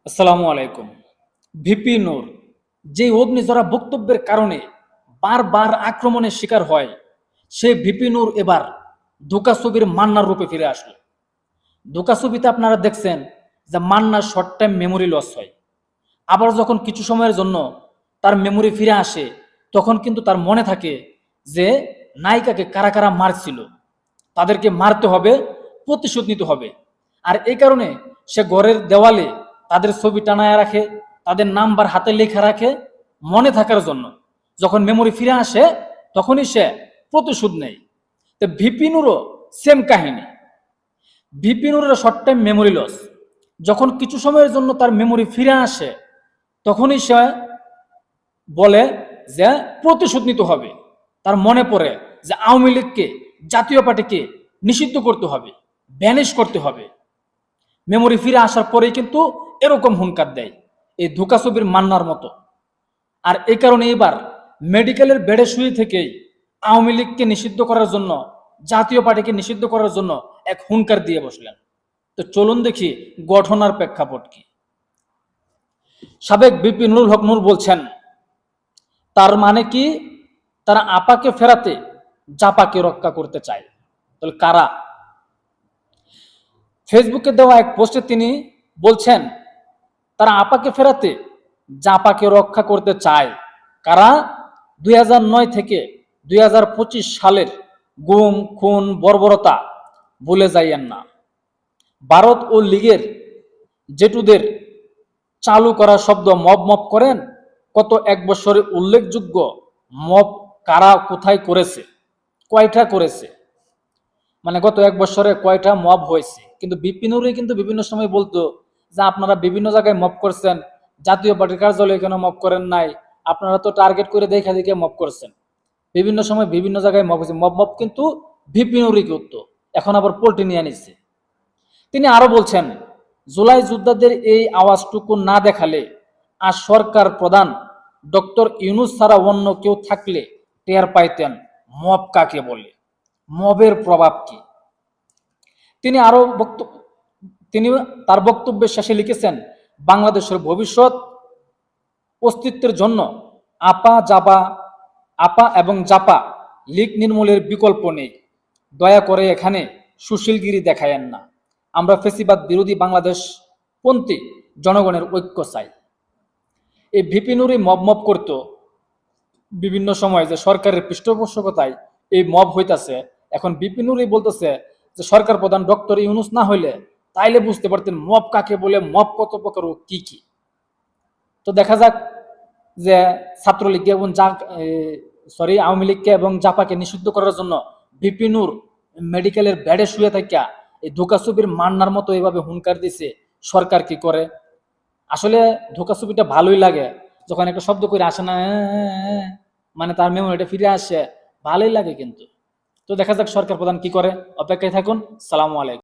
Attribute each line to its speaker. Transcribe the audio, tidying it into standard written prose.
Speaker 1: আসসালামু আলাইকুম। ভিপি নূর যে অগ্নিঝরা বক্তব্যের কারণে বারবার আক্রমণের শিকার হয়, সে ভিপি নূর এবার ধোঁকা ছবির মান্নার রূপে ফিরে আসলো। ধোঁকা ছবিতে আপনারা দেখছেন যে মান্নার শর্ট টাইম মেমোরি লস হয়, আবার যখন কিছু সময়ের জন্য তার মেমোরি ফিরে আসে তখন কিন্তু তার মনে থাকে যে নায়িকাকে কারা কারা মারছিল, তাদেরকে মারতে হবে, প্রতিশোধ নিতে হবে। আর এই কারণে সে ঘরের দেওয়ালে তাদের ছবি টানায় রাখে, তাদের নাম্বার হাতে লেখা রাখে মনে থাকার জন্য। যখন মেমোরি ফিরে আসে তখনই সে প্রতিশোধ নেয়। তো ভিপিনুরও সেম কাহিনী। ভিপিনুরের শর্ট টাইম মেমোরি লস, যখন কিছু সময়ের জন্য তার মেমোরি ফিরে আসে তখনই সে বলে যে প্রতিশোধ নিতে হবে। তার মনে পড়ে যে আওয়ামী লীগকে, জাতীয় পার্টিকে নিষিদ্ধ করতে হবে, ব্যানিশ করতে হবে। মেমোরি ফিরে আসার পরেই কিন্তু এরকম হুঙ্কার দেয়, এই ধোঁকা ছবির মান্নার মতো। আর এই কারণে এবার মেডিকেলের বেডে শুয়ে থেকেই আওয়ামী লীগকে নিষিদ্ধ করার জন্য, জাতীয় পার্টিকে নিষিদ্ধ করার জন্য এক হুঙ্কার দিয়ে বসলেন। তো চলুন দেখি ঘটনার প্রেক্ষাপট কি। সাবেক বিপি নুরুল হক নূর বলছেন, তার মানে কি তারা আপাকে ফেরাতে জাপাকে রক্ষা করতে চায়। তাহলে কারা? ফেসবুকে দেওয়া এক পোস্টে তিনি বলছেন, তারা আপাকে ফেরাতে জাপাকে রক্ষা করতে চায়। কারা? 2009 থেকে 2025 সালের গুম, খুন, বর্বরতা ভুলে যাইয়েন না। ভারত ও লীগের জেটুদের চালু করা শব্দ মব মব করেন, কত এক বছরে উল্লেখযোগ্য মব কারা কোথায় করেছে, কয়টা করেছে, মানে গত এক বছরে কয়টা মব হয়েছে। কিন্তু বিপিনুরই কিন্তু বিভিন্ন সময় বলতো যে আপনারা বিভিন্ন জায়গায় মব করছেন, জাতীয় পার্টির কার্যালয়ে কেন মব করেন নাই, আপনারা তো টার্গেট করে দেখে দেখে মব করছেন। বিভিন্ন সময় বিভিন্ন জায়গায় মব হয়েছে, মব মব কিন্তু বিপিনুরই করতো, এখন আবার পোল্ট্রি নিয়ে নিচ্ছে। তিনি আরো বলছেন, জুলাই যোদ্ধাদের এই আওয়াজটুকু না দেখালে আর সরকার প্রধান ডক্টর ইউনুস ছাড়া অন্য কেউ থাকলে টের পাইতেন মব কাকে বলে, মবের প্রভাব কি। তিনি আরো তিনি তার বক্তব্যের শেষে লিখেছেন, বাংলাদেশের ভবিষ্যৎ অস্তিত্বের জন্য আপা এবং জাপা লীগ নির্মূলের বিকল্প নেই। দয়া করে এখানে সুশীলগিরি দেখায়েন না। আমরা ফেসিবাদ বিরোধী বাংলাদেশ পন্থী জনগণের ঐক্য চাই। এই ভিপিনুরই মব মব করতো বিভিন্ন সময় যে সরকারের পৃষ্ঠপোষকতায় এই মব হইতাছে। এখন বিপিনুরই বলতেছে যে সরকার প্রধান ডক্টর ইউনুস না হইলে তাইলে বুঝতে পারতেন মব কাকে বলে, মব কত প্রকার ও কি কি। তো দেখা যাক যে ছাত্রলীগকে এবং আওয়ামী লীগকে এবং জাপাকে নিষিদ্ধ করার জন্য বিপিনুর মেডিকেলের বেডে শুয়ে থাকিয়া এই ধোঁকা ছবির মান্নার মতো এইভাবে হুঙ্কার দিছে, সরকার কি করে। আসলে ধোঁকা ছবিটা ভালোই লাগে, যখন একটা শব্দ করে আসে না, মানে তার মেমোরিটা ফিরে আসে, ভালোই লাগে কিন্তু। তো দেখা যাক সরকার প্রধান কি করে, অপেক্ষায় থাকুন। সালামু আলাইকুম।